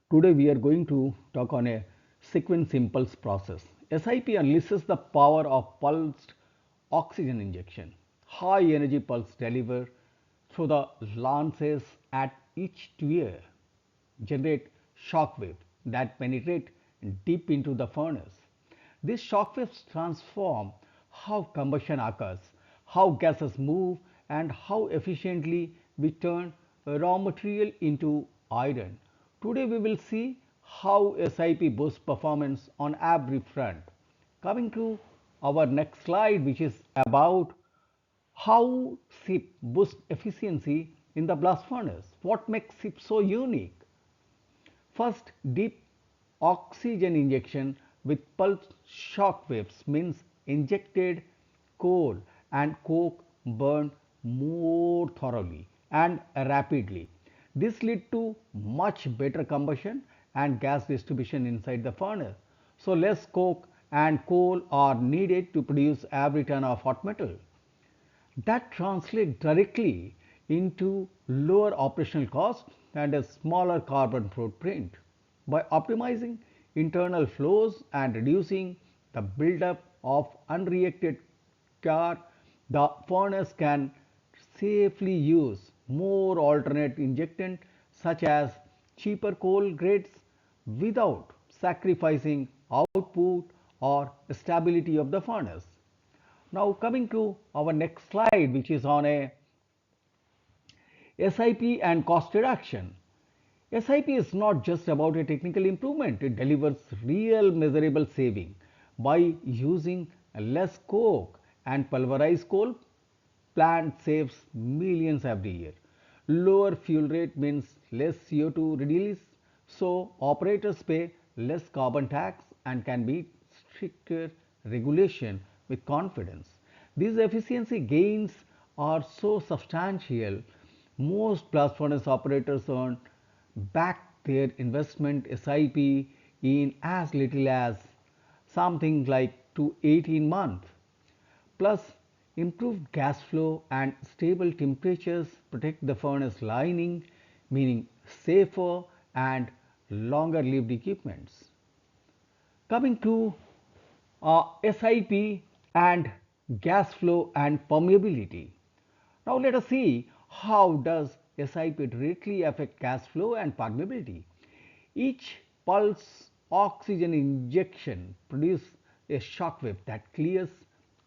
Today we are going to talk on a sequence impulse process. SIP unleashes the power of pulsed oxygen injection. High energy pulse delivered through the lances at each tier generate shock waves that penetrate deep into the furnace. These shock waves transform how combustion occurs, how gases move, and how efficiently we turn raw material into iron. Today we will see how SIP boosts performance on every front. Coming to our next slide, which is about how SIP boosts efficiency in the blast furnace. What makes SIP so unique? First, deep oxygen injection with pulse shock waves means injected coal and coke burn more thoroughly and rapidly. This leads to much better combustion and gas distribution inside the furnace. So less coke and coal are needed to produce every ton of hot metal. That translates directly into lower operational costs and a smaller carbon footprint. By optimizing internal flows and reducing the buildup of unreacted char, the furnace can safely use more alternate injectant such as cheaper coal grades without sacrificing output or stability of the furnace. Now coming to our next slide, which is on a SIP and cost reduction. SIP is not just about a technical improvement, it delivers real measurable saving. By using less coke and pulverized coal, plant saves millions every year. Lower fuel rate means less CO2 release, so operators pay less carbon tax and can meet stricter regulation with confidence. These efficiency gains are so substantial, most blast furnace operators earn back their investment SIP in as little as something like to 18 months. Plus, improved gas flow and stable temperatures protect the furnace lining, meaning safer and longer lived equipments. Coming to SIP and gas flow and permeability. Now let us see how does SIP directly affect gas flow and permeability. Each pulse oxygen injection produces a shock wave that clears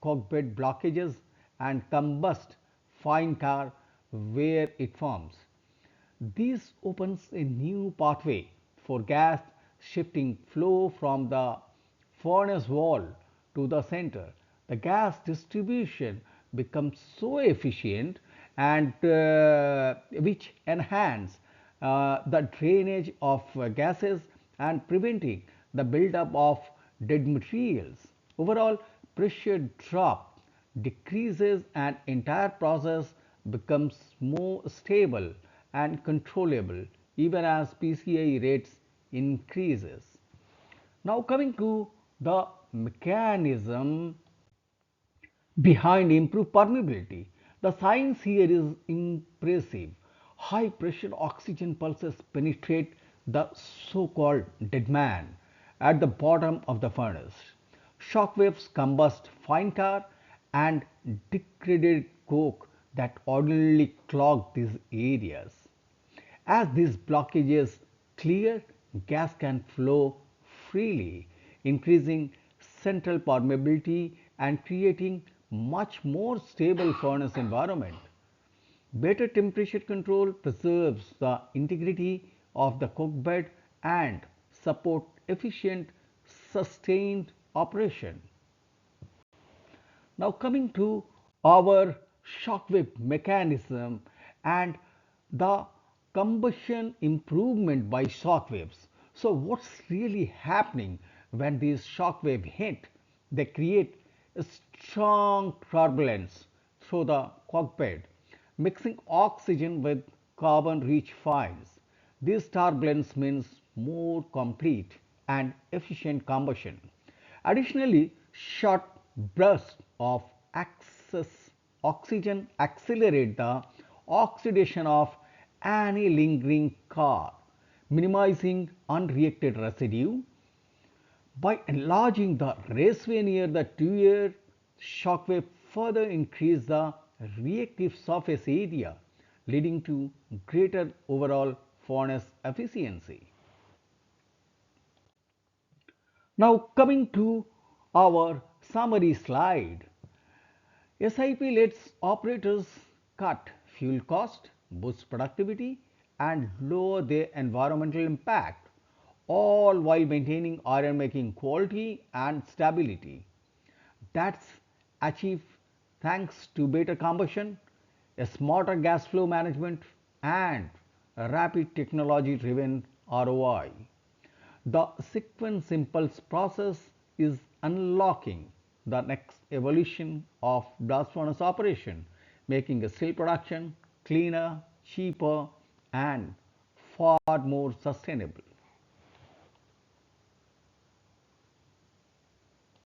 cockpit blockages and combusts fine tar where it forms. This opens a new pathway for gas shifting flow from the furnace wall to the center. The gas distribution becomes so efficient and which enhance the drainage of gases and preventing the buildup of dead materials. Overall pressure drop decreases and entire process becomes more stable and controllable even as PCI rates increases. Now coming to the mechanism behind improved permeability. The science here is impressive. High pressure oxygen pulses penetrate the so called dead man at the bottom of the furnace. Shock waves combust fine tar and degraded coke that ordinarily clog these areas. As these blockages clear, gas can flow freely, increasing central permeability and creating much more stable furnace environment. Better temperature control preserves the integrity of the coke bed and support efficient sustained operation. Now coming to our shockwave mechanism and the combustion improvement by shock waves. So what's really happening when these shock waves hit? They create a strong turbulence through the cockpit, mixing oxygen with carbon rich fines. This turbulence means more complete and efficient combustion. Additionally, short bursts of excess oxygen accelerate the oxidation of any lingering car, minimizing unreacted residue. By enlarging the raceway near the two-year, shockwave further increase the reactive surface area, leading to greater overall furnace efficiency. Now coming to our summary slide, SIP lets operators cut fuel cost, boost productivity, and lower their environmental impact, all while maintaining iron making quality and stability. That's achieved thanks to better combustion, a smarter gas flow management, and a rapid technology driven ROI. The sequence impulse process is unlocking the next evolution of blast furnace operation, making steel production cleaner, cheaper, and far more sustainable.